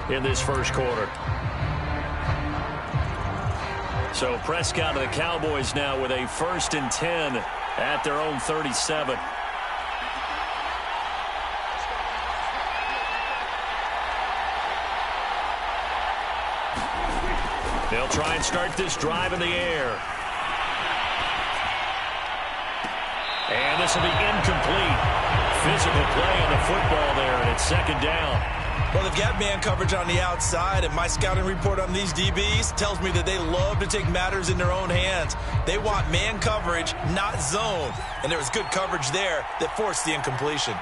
here in this first quarter. So Prescott and the Cowboys now with a 1st and 10 at their own 37. They'll try and start this drive in the air. And this will be incomplete. Physical play on the football there, and it's 2nd down. Well, they've got man coverage on the outside, and my scouting report on these DBs tells me that they love to take matters in their own hands. They want man coverage, not zone. And there was good coverage there that forced the incompletion.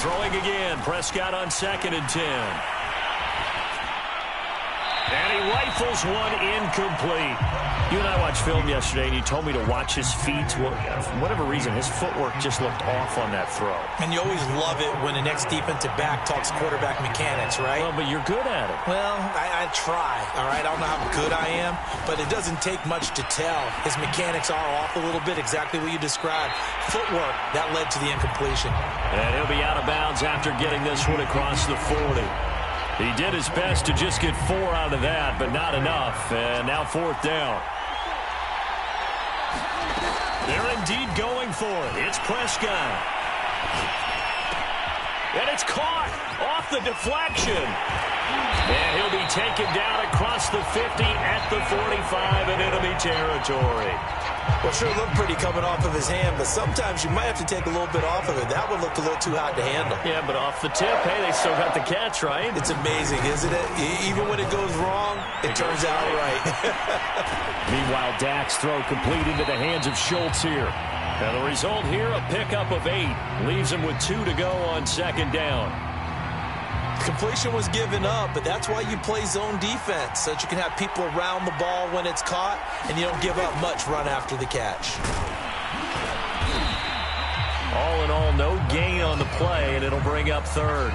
Throwing again, Prescott on 2nd and 10. And he rifles one incomplete. You and I watched film yesterday, and you told me to watch his feet. Well, for whatever reason, his footwork just looked off on that throw. And you always love it when the next defensive back talks quarterback mechanics, right? Well, but you're good at it. Well, I try, all right? I don't know how good I am, but it doesn't take much to tell. His mechanics are off a little bit, exactly what you described. Footwork, that led to the incompletion. And he'll be out of bounds after getting this one across the 40. He did his best to just get 4 out of that, but not enough. And now 4th down. They're indeed going for it. It's Prescott. And it's caught off the deflection. And he'll be taken down across the 50 at the 45 in enemy territory. Well, sure looked pretty coming off of his hand, but sometimes you might have to take a little bit off of it. That one looked a little too hot to handle. Yeah, but off the tip, hey, they still got the catch, right? It's amazing, isn't it? Even when it goes wrong, it turns out right. Meanwhile, Dak's throw complete into the hands of Schultz here. And the result here, a pickup of 8. Leaves him with 2 to go on 2nd down. Completion was given up, but that's why you play zone defense, so that you can have people around the ball when it's caught, and you don't give up much run after the catch. All in all, no gain on the play, and it'll bring up 3rd.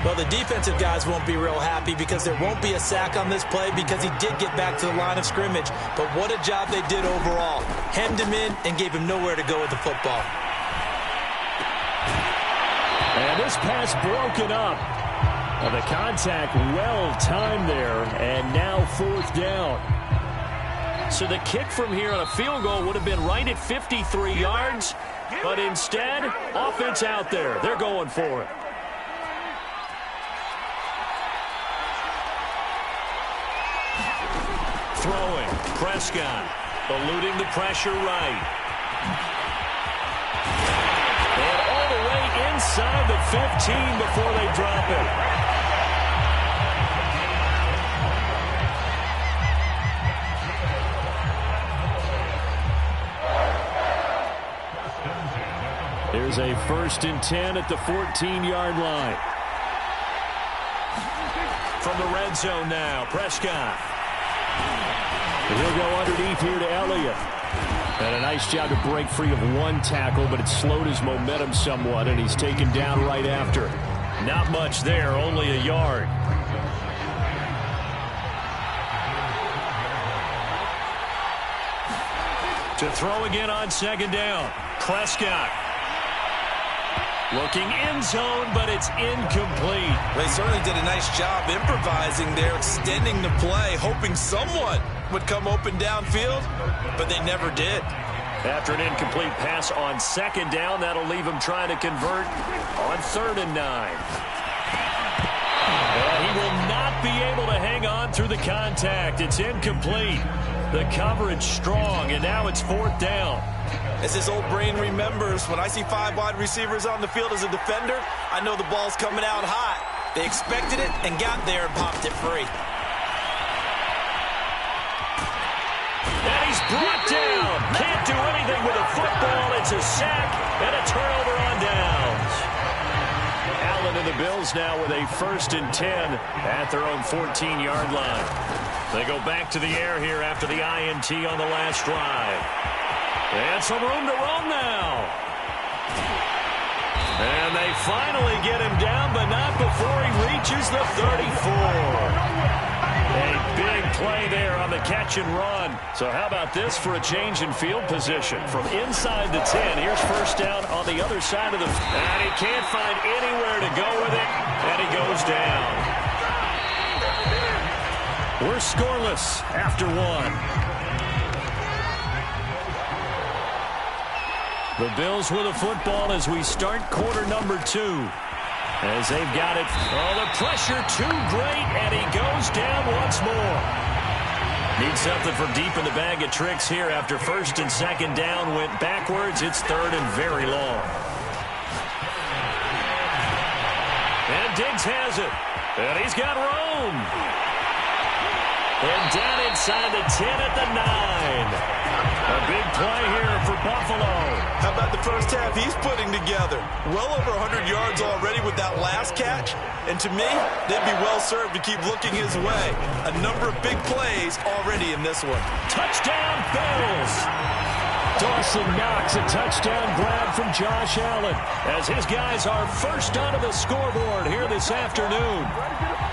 Well, the defensive guys won't be real happy because there won't be a sack on this play because he did get back to the line of scrimmage. But what a job they did overall. Hemmed him in and gave him nowhere to go with the football. And this pass broken up. Well, the contact well timed there, and now 4th down. So the kick from here on a field goal would have been right at 53 yards, but instead, offense out there. They're going for it. Throwing, Prescott, eluding the pressure right. And all the way inside the 15 before they drop it. There's a 1st and 10 at the 14-yard line. From the red zone now, Prescott. He'll go underneath here to Elliott. And a nice job to break free of one tackle, but it slowed his momentum somewhat, and he's taken down right after. Not much there, only a yard. To throw again on 2nd down. Prescott. Looking end zone, but it's incomplete. They certainly did a nice job improvising there, extending the play, hoping someone would come open downfield, but they never did. After an incomplete pass on 2nd down, that'll leave him trying to convert on 3rd and 9. And he will not be able to hang on through the contact. It's incomplete. The coverage strong, and now it's 4th down. As his old brain remembers, when I see 5 wide receivers on the field as a defender, I know the ball's coming out hot. They expected it and got there and popped it free. And he's brought down. Can't do anything with a football. It's a sack and a turnover on downs. Allen and the Bills now with a 1st and 10 at their own 14-yard line. They go back to the air here after the INT on the last drive. And some room to run now. And they finally get him down, but not before he reaches the 34. A big play there on the catch and run. So how about this for a change in field position? From inside the 10, here's first down on the other side of the... And he can't find anywhere to go with it, and he goes down. We're scoreless after one. The Bills with a football as we start quarter number 2. As they've got it. Oh, the pressure too great, and he goes down once more. Need something for deep in the bag of tricks here after first and second down went backwards. It's third and very long. And Diggs has it. And he's got room. And down inside the 10 at the 9. A big play here for Buffalo. How about the first half he's putting together? Well over 100 yards already with that last catch. And to me, they'd be well served to keep looking his way. A number of big plays already in this one. Touchdown, Bills. Dawson Knox, a touchdown grab from Josh Allen as his guys are first onto the scoreboard here this afternoon.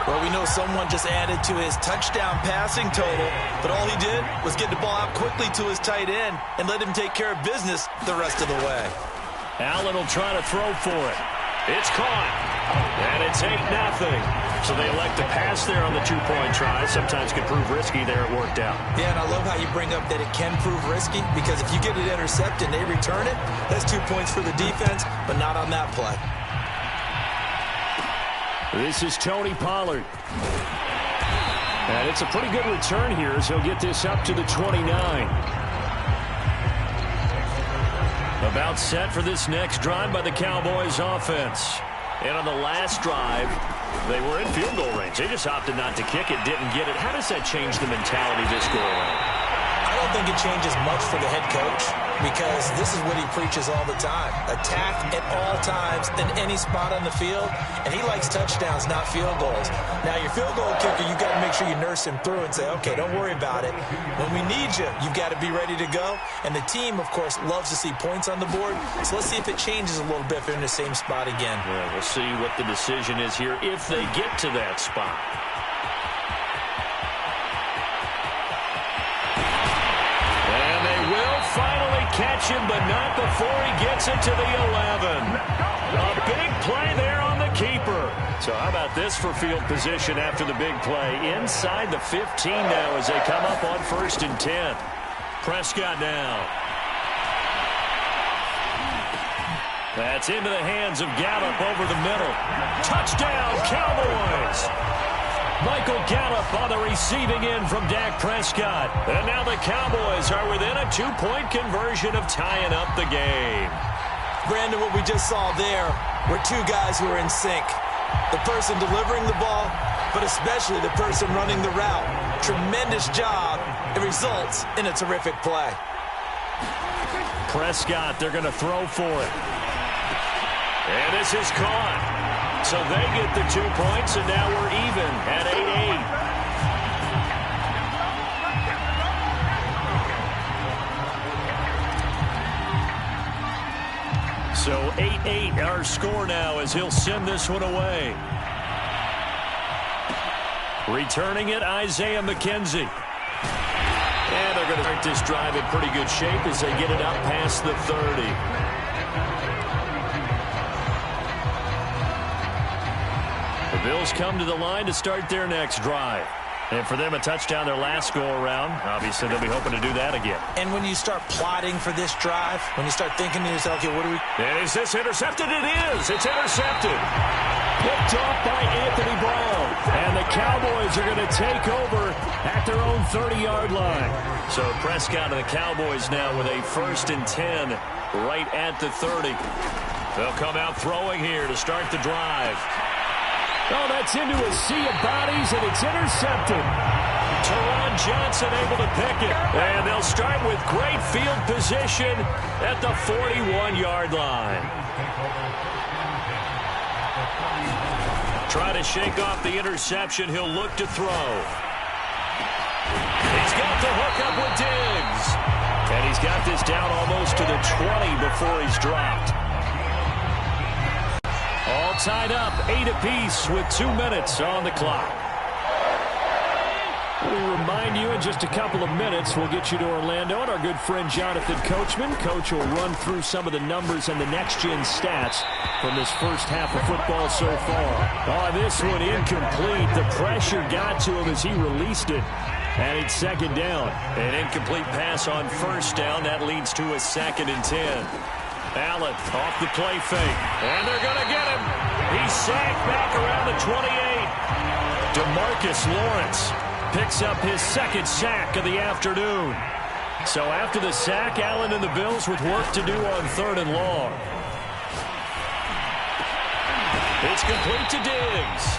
Well, we know someone just added to his touchdown passing total, but all he did was get the ball out quickly to his tight end and let him take care of business the rest of the way. Allen will try to throw for it. It's caught, and it's 8-0. So they elect to pass there on the two-point try. Sometimes can prove risky there. It worked out. Yeah, and I love how you bring up that it can prove risky because if you get it intercepted and they return it, that's 2 points for the defense, but not on that play. This is Tony Pollard. And it's a pretty good return here as he'll get this up to the 29. About set for this next drive by the Cowboys offense. And on the last drive, they were in field goal range. They just opted not to kick it, didn't get it. How does that change the mentality this go around? I don't think it changes much for the head coach because this is what he preaches all the time. Attack at all times in any spot on the field, and he likes touchdowns, not field goals. Now, your field goal kicker, you've got to make sure you nurse him through and say, okay, don't worry about it. When we need you, you've got to be ready to go. And the team, of course, loves to see points on the board. So let's see if it changes a little bit if they're in the same spot again. Yeah, we'll see what the decision is here if they get to that spot. Finally catch him, but not before he gets it to the 11. A big play there on the keeper. So how about this for field position after the big play? Inside the 15 now as they come up on first and 10. Prescott now. That's into the hands of Gallup over the middle. Touchdown, Cowboys! Michael Gallup on the receiving end from Dak Prescott. And now the Cowboys are within a 2-point conversion of tying up the game. Brandon, what we just saw there were two guys who are in sync. The person delivering the ball, but especially the person running the route. Tremendous job. It results in a terrific play. Prescott, they're going to throw for it. And this is caught. So they get the 2 points, and now we're even at 8-8. So 8-8 our score now as he'll send this one away. Returning it, Isaiah McKenzie. And they're going to start this drive in pretty good shape as they get it up past the 30. The Bills come to the line to start their next drive. And for them, a touchdown their last go-around. Obviously, they'll be hoping to do that again. And when you start plotting for this drive, when you start thinking to yourself, okay, what do we... And is this intercepted? It is. It's intercepted. Picked off by Anthony Brown. And the Cowboys are going to take over at their own 30-yard line. So Prescott and the Cowboys now with a 1st and 10 right at the 30. They'll come out throwing here to start the drive. Oh, that's into a sea of bodies, and it's intercepted. Teron Johnson able to pick it. And they'll start with great field position at the 41-yard line. Try to shake off the interception. He'll look to throw. He's got the hook up with Diggs. And he's got this down almost to the 20 before he's dropped. tied up 8 apiece with 2 minutes on the clock. We remind you in just a couple of minutes we'll get you to Orlando and our good friend Jonathan Coachman. Coach will run through some of the numbers and the next-gen stats from this first half of football so far. Oh, this one incomplete. The pressure got to him as he released it. And it's second down. An incomplete pass on first down. That leads to a 2nd and 10. Allen off the play fake. And they're going to get him. He's sacked back around the 28. DeMarcus Lawrence picks up his 2nd sack of the afternoon. So after the sack, Allen and the Bills with work to do on 3rd and long. It's complete to Diggs.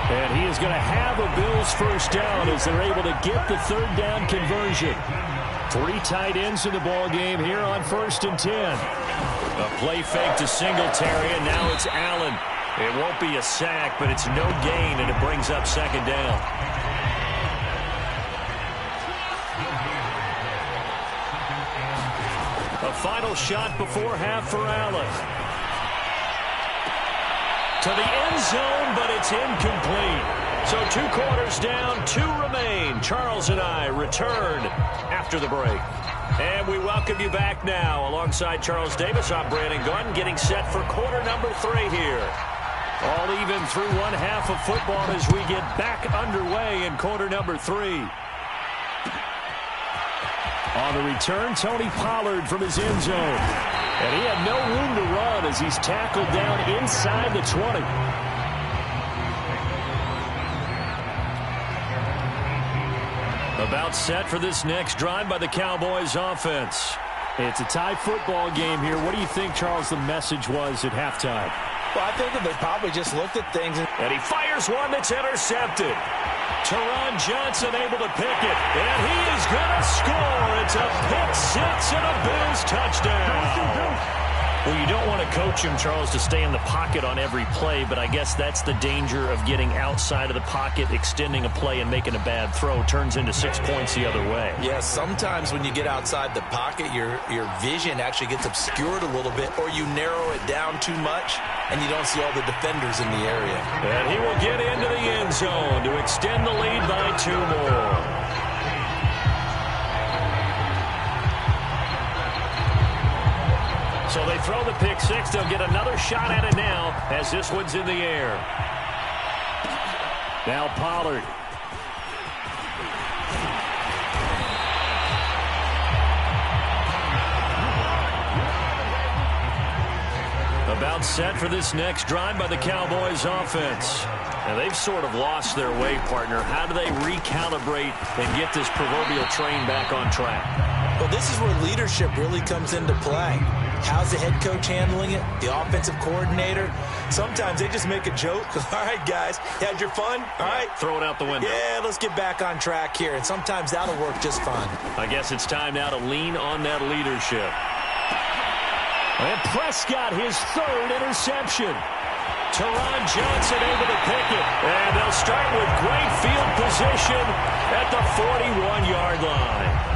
And he is going to have a Bills first down as they're able to get the 3rd down conversion. 3 tight ends in the ball game here on 1st and 10. A play fake to Singletary, and now it's Allen. It won't be a sack, but it's no gain, and it brings up 2nd down. A final shot before half for Allen. To the end zone, but it's incomplete. So 2 quarters down, 2 remain. Charles and I return after the break. And we welcome you back now. Alongside Charles Davis, I'm Brandon Gunn, getting set for quarter number 3 here. All even through 1 half of football as we get back underway in quarter number 3. On the return, Tony Pollard from his end zone. And he had no room to run as he's tackled down inside the 20. About set for this next drive by the Cowboys offense. It's a tie football game here. What do you think, Charles, the message was at halftime? Well, I think that they probably just looked at things. And he fires one that's intercepted. Teron Johnson able to pick it. And he is going to score. It's a pick 6 and a Bills touchdown. Well, you don't want to coach him, Charles, to stay in the pocket on every play, but I guess that's the danger of getting outside of the pocket, extending a play and making a bad throw. Turns into 6 points the other way. Yeah, sometimes when you get outside the pocket, your vision actually gets obscured a little bit, or you narrow it down too much, and you don't see all the defenders in the area. And he will get into the end zone to extend the lead by 2 more. So they throw the pick 6. They'll get another shot at it now as this one's in the air. Now Pollard. About set for this next drive by the Cowboys offense. Now they've sort of lost their way, partner. How do they recalibrate and get this proverbial train back on track? Well, this is where leadership really comes into play. How's the head coach handling it? The offensive coordinator? Sometimes they just make a joke. All right, guys, you had your fun? All right. Throw it out the window. Yeah, let's get back on track here. And sometimes that'll work just fine. I guess it's time now to lean on that leadership. And Prescott, his 3rd interception. Teron Johnson able to pick it. And they'll start with great field position at the 41-yard line.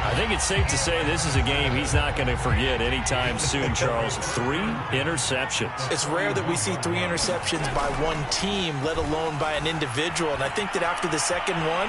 I think it's safe to say this is a game he's not going to forget anytime soon, Charles. 3 interceptions. It's rare that we see 3 interceptions by one team, let alone by an individual. And I think that after the second one,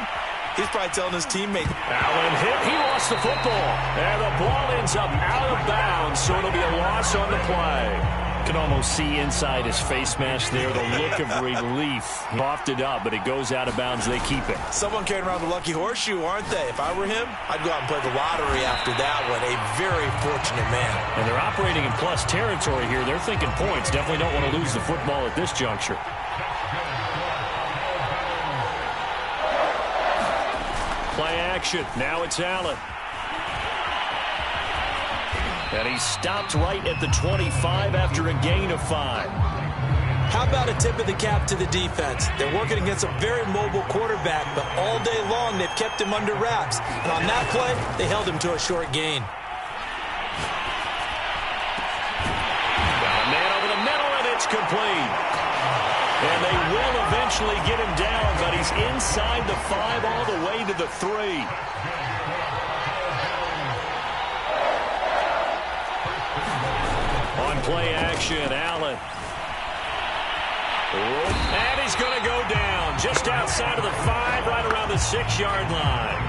he's probably telling his teammate. Allen hit. He lost the football. And the ball ends up out of bounds, so it'll be a loss on the play. Can almost see inside his face mask there, the look of relief. He coughed it up, but it goes out of bounds. They keep it. Someone carrying around the lucky horseshoe, aren't they? If I were him, I'd go out and play the lottery after that one. A very fortunate man. And they're operating in plus territory here. They're thinking points. Definitely don't want to lose the football at this juncture. Play action. Now it's Allen. And he stopped right at the 25 after a gain of 5. How about a tip of the cap to the defense? They're working against a very mobile quarterback, but all day long they've kept him under wraps. And on that play, they held him to a short gain. Got a man over the middle, and it's complete. And they will eventually get him down, but he's inside the 5 all the way to the 3. Play action, Allen. And he's going to go down just outside of the 5, right around the 6-yard line.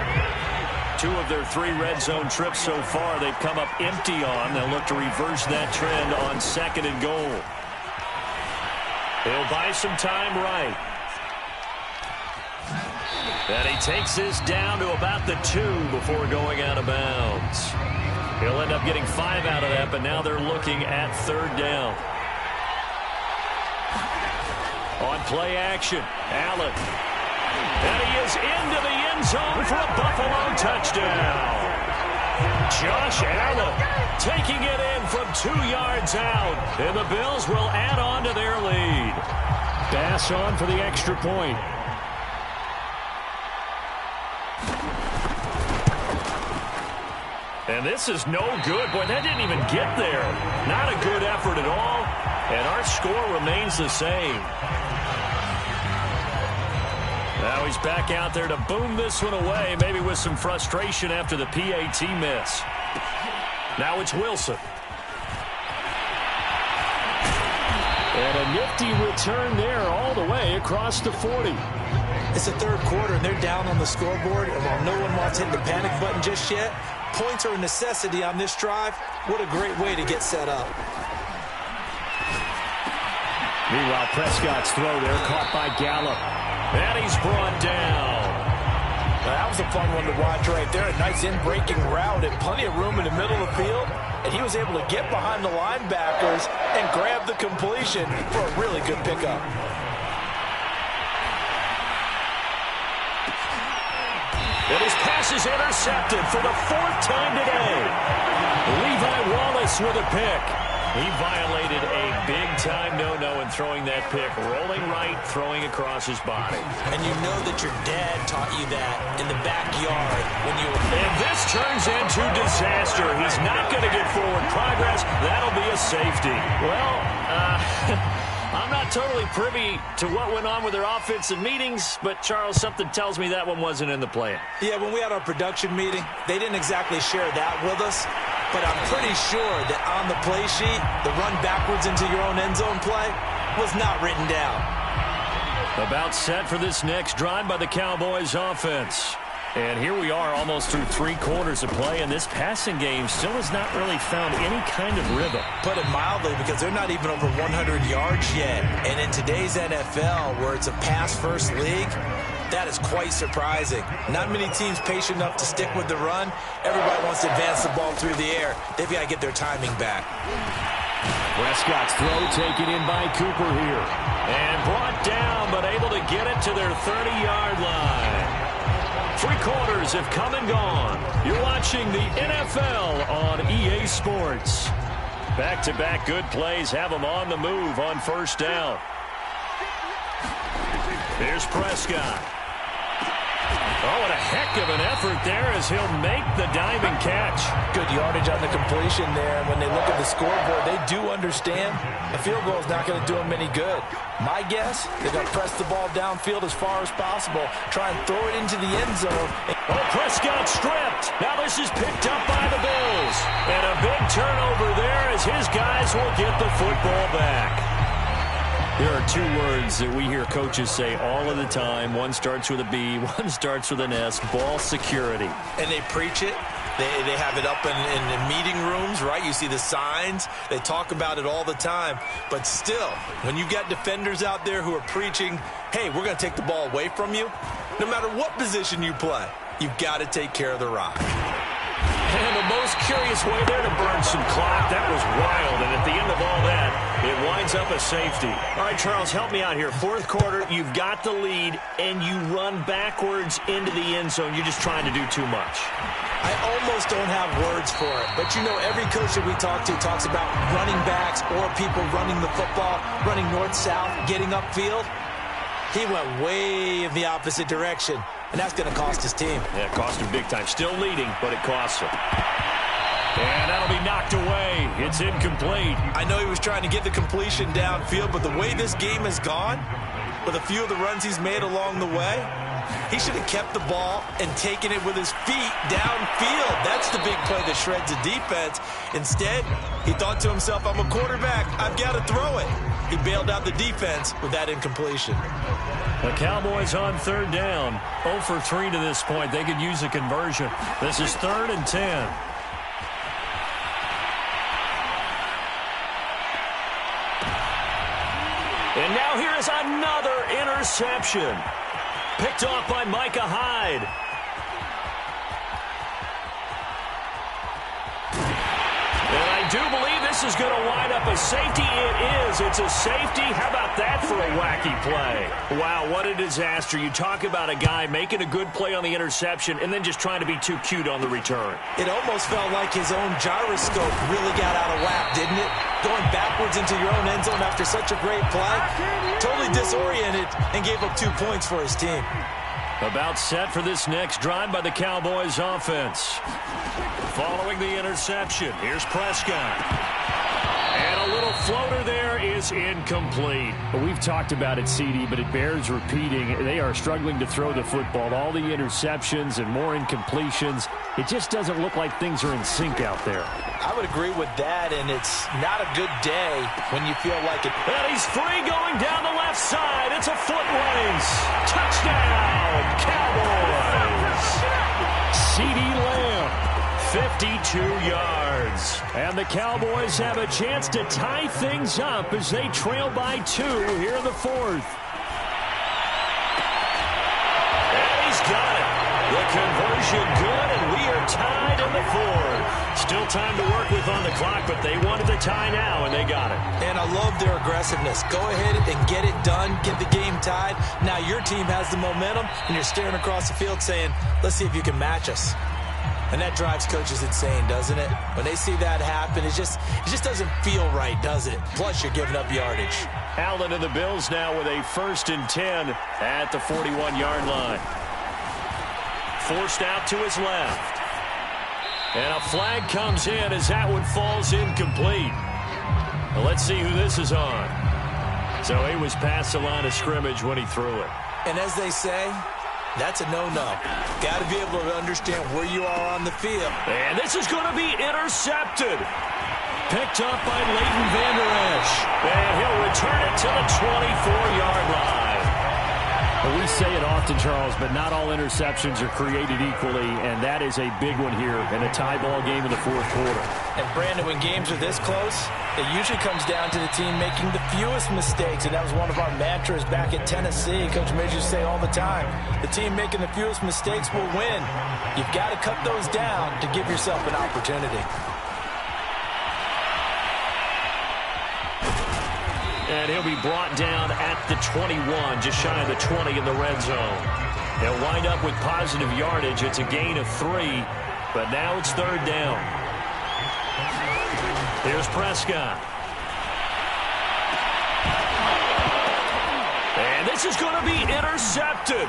2 of their 3 red zone trips so far, they've come up empty on. They'll look to reverse that trend on 2nd and goal. He'll buy some time right. And he takes this down to about the 2 before going out of bounds. He'll end up getting 5 out of that, but now they're looking at 3rd down. On play action, Allen. And he is into the end zone for a Buffalo touchdown. Josh Allen taking it in from 2 yards out. And the Bills will add on to their lead. Bass on for the extra point. And this is no good. Boy, that didn't even get there. Not a good effort at all. And our score remains the same. Now he's back out there to boom this one away, maybe with some frustration after the PAT miss. Now it's Wilson. And a nifty return there all the way across the 40. It's the 3rd quarter, and they're down on the scoreboard. And while no one wants to hit the panic button just yet, points are a necessity on this drive. What a great way to get set up. Meanwhile, Prescott's throw there caught by Gallup. And he's brought down. That was a fun one to watch right there. A nice in-breaking route and plenty of room in the middle of the field. And he was able to get behind the linebackers and grab the completion for a really good pickup. And his pass is intercepted for the 4th time today. Levi Wallace with a pick. He violated a big-time no-no in throwing that pick. Rolling right, throwing across his body. And you know that your dad taught you that in the backyard when you were... And this turns into disaster. He's not going to get forward progress. That'll be a safety. Well, I'm not totally privy to what went on with their offensive meetings, but, Charles, something tells me that one wasn't in the plan. Yeah, when we had our production meeting, they didn't exactly share that with us. But I'm pretty sure that on the play sheet, the run backwards into your own end zone play was not written down. About set for this next drive by the Cowboys offense. And here we are almost through 3 quarters of play, and this passing game still has not really found any kind of rhythm. Put it mildly, because they're not even over 100 yards yet. And in today's NFL, where it's a pass-first league, that is quite surprising. Not many teams patient enough to stick with the run. Everybody wants to advance the ball through the air. They've got to get their timing back. Prescott's throw taken in by Cooper here. And brought down, but able to get it to their 30-yard line. 3 quarters have come and gone. You're watching the NFL on EA Sports. Back-to-back good plays have them on the move on 1st down. Here's Prescott. Oh, what a heck of an effort there as he'll make the diving catch. Good yardage on the completion there. And when they look at the scoreboard, they do understand a field goal is not going to do them any good. My guess, they're going to press the ball downfield as far as possible, try and throw it into the end zone. Oh, Prescott stripped. Now this is picked up by the Bills. And a big turnover there as his guys will get the football back. There are 2 words that we hear coaches say all of the time. One starts with a B, one starts with an S, ball security. And they preach it. They have it up in the meeting rooms, right? You see the signs. They talk about it all the time. But still, when you got defenders out there who are preaching, hey, we're going to take the ball away from you, no matter what position you play, you've got to take care of the rock. And the most curious way there to burn some clock. That was wild. And at the end of all that, it winds up a safety. All right, Charles, help me out here. 4th quarter, you've got the lead, and you run backwards into the end zone. You're just trying to do too much. I almost don't have words for it. But, you know, every coach that we talk to talks about running backs or people running the football, running north-south, getting upfield. He went way in the opposite direction. And that's going to cost his team. Yeah, it cost him big time. Still leading, but it costs him. And that'll be knocked away. It's incomplete. I know he was trying to get the completion downfield, but the way this game has gone, with a few of the runs he's made along the way, He should have kept the ball and taken it with his feet downfield. That's the big play that shreds the defense. Instead, he thought to himself, I'm a quarterback. I've got to throw it. He bailed out the defense with that incompletion. The Cowboys on third down. 0 for 3 to this point. They could use a conversion. This is 3rd and 10. And now here is another interception. Picked off by Micah Hyde. And I do believe this is going to wind up a safety. It is. It's a safety. How about that for a wacky play? Wow, what a disaster. You talk about a guy making a good play on the interception and then just trying to be too cute on the return. It almost felt like his own gyroscope really got out of whack, didn't it? Going backwards into your own end zone after such a great play. Totally disoriented and gave up 2 points for his team. About set for this next drive by the Cowboys offense. Following the interception, here's Prescott. And a little floater there is incomplete. We've talked about it, CD, but it bears repeating. They are struggling to throw the football. All the interceptions and more incompletions. It just doesn't look like things are in sync out there. I would agree with that, and it's not a good day when you feel like it. And he's free going down the left side. It's a foot race. Touchdown, Cowboys. CD Lamb, 52 yards. And the Cowboys have a chance to tie things up as they trail by 2 here in the 4th. And he's got it. The conversion good, and we are tied in the 4th. Still time to work with on the clock, but they wanted the tie now, and they got it. And I love their aggressiveness. Go ahead and get it done. Get the game tied. Now your team has the momentum, and you're staring across the field saying, let's see if you can match us. And that drives coaches insane, doesn't it? When they see that happen, it just doesn't feel right, does it? Plus, you're giving up yardage. Allen and the Bills now with a 1st and 10 at the 41-yard line. Forced out to his left. And a flag comes in as that one falls incomplete. Well, let's see who this is on. So he was past the line of scrimmage when he threw it. And as they say, that's a no-no. Got to be able to understand where you are on the field. And this is going to be intercepted. Picked up by Leighton Vander Esch. And he'll return it to the 24-yard line. Well, we say it often, Charles, but not all interceptions are created equally, and that is a big one here in a tie ball game in the 4th quarter. And, Brandon, when games are this close, it usually comes down to the team making the fewest mistakes, and that was one of our mantras back at Tennessee. Coach Midge used to say all the time, the team making the fewest mistakes will win. You've got to cut those down to give yourself an opportunity. And he'll be brought down at the 21, just shy of the 20 in the red zone. They'll wind up with positive yardage. It's a gain of 3, but now it's 3rd down. Here's Prescott. And this is going to be intercepted.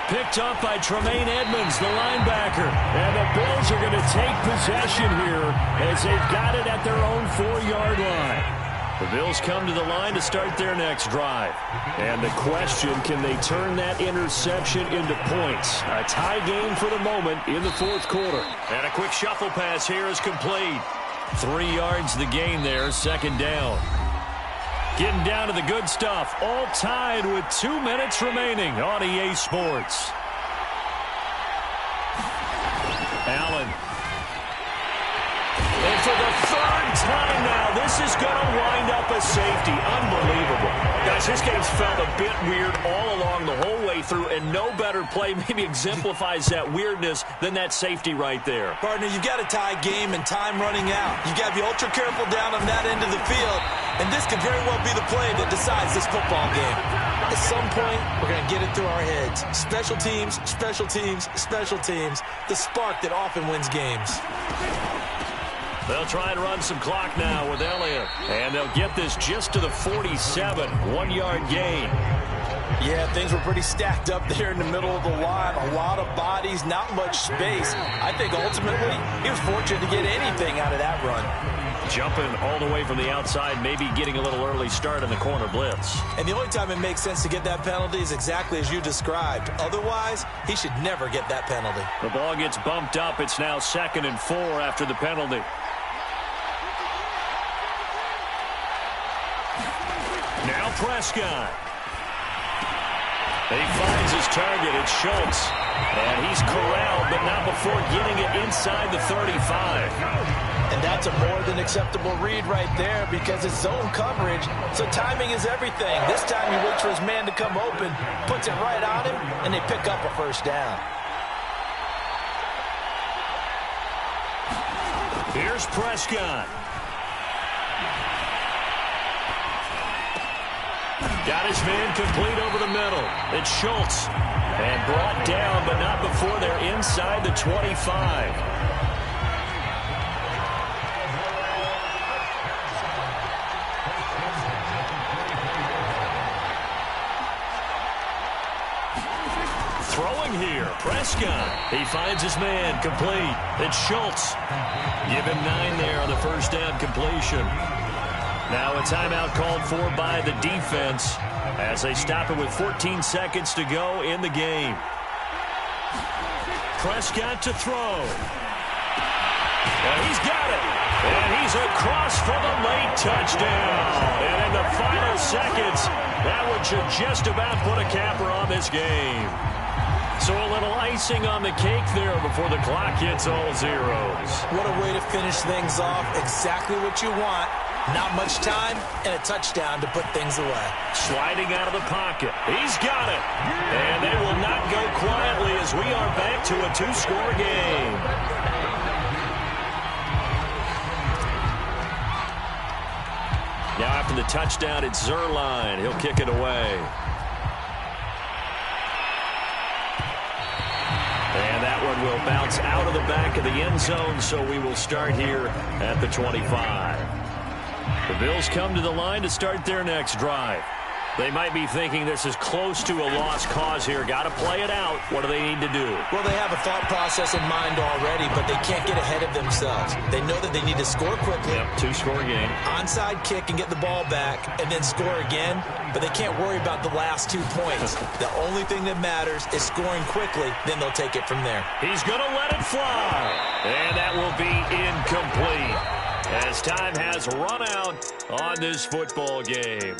Picked up by Tremaine Edmonds, the linebacker. And the Bills are going to take possession here as they've got it at their own 4-yard line. The Bills come to the line to start their next drive. And the question, can they turn that interception into points? A tie game for the moment in the 4th quarter. And a quick shuffle pass here is complete. 3 yards the gain there, 2nd down. Getting down to the good stuff. All tied with 2 minutes remaining on EA Sports. Allen. And for the 3rd time now, this is going to wind up a safety. Unbelievable. Guys, this game's felt a bit weird all along the whole way through, and no better play maybe exemplifies that weirdness than that safety right there. Partner, you've got a tie game and time running out. You've got to be ultra careful down on that end of the field, and this could very well be the play that decides this football game. At some point, we're going to get it through our heads. Special teams, special teams, special teams. The spark that often wins games. They'll try and run some clock now with Elliott. And they'll get this just to the 47, 1-yard gain. Yeah, things were pretty stacked up there in the middle of the line. A lot of bodies, not much space. I think ultimately he was fortunate to get anything out of that run. Jumping all the way from the outside, maybe getting a little early start in the corner blitz. And the only time it makes sense to get that penalty is exactly as you described. Otherwise, he should never get that penalty. The ball gets bumped up. It's now 2nd and 4 after the penalty. Now Prescott. He finds his target. It's Schultz. And he's corralled, but not before getting it inside the 35. And that's a more than acceptable read right there because it's zone coverage, so timing is everything. This time he waits for his man to come open, puts it right on him, and they pick up a first down. Here's Prescott. Got his man complete over the middle. It's Schultz. And brought down, but not before they're inside the 25. Throwing here, Prescott. He finds his man complete. It's Schultz. Give him 9 there on the first down completion. Now a timeout called for by the defense as they stop it with 14 seconds to go in the game. Prescott to throw. And he's got it. And he's across for the late touchdown. And in the final seconds, that one should just about put a capper on this game. So a little icing on the cake there before the clock hits all zeros. What a way to finish things off. Exactly what you want. Not much time and a touchdown to put things away. Sliding out of the pocket. He's got it. And they will not go quietly as we are back to a 2-score game. Now after the touchdown, it's Zerline. He'll kick it away. And that one will bounce out of the back of the end zone, so we will start here at the 25. The Bills come to the line to start their next drive. They might be thinking this is close to a lost cause here. Got to play it out. What do they need to do? Well, they have a thought process in mind already, but they can't get ahead of themselves. They know that they need to score quickly. Yep, 2-score game. Onside kick and get the ball back and then score again, but they can't worry about the last 2 points. The only thing that matters is scoring quickly, then they'll take it from there. He's going to let it fly, and that will be incomplete as time has run out on this football game.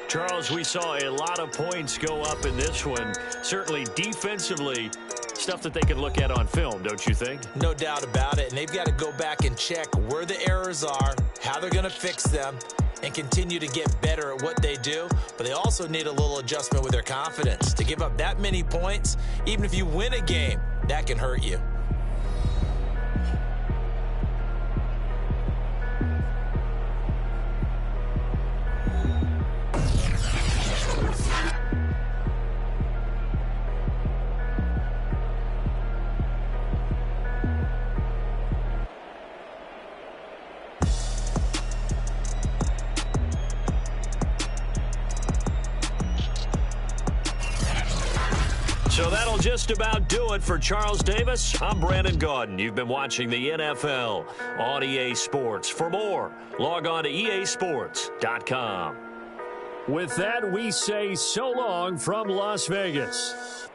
Charles, we saw a lot of points go up in this one. Certainly defensively, stuff that they can look at on film, don't you think? No doubt about it, and they've got to go back and check where the errors are, how they're going to fix them, and continue to get better at what they do. But they also need a little adjustment with their confidence. To give up that many points, even if you win a game, that can hurt you. So that'll just about do it for Charles Davis. I'm Brandon Gaudin. You've been watching the NFL on EA Sports. For more, log on to easports.com. With that, we say so long from Las Vegas.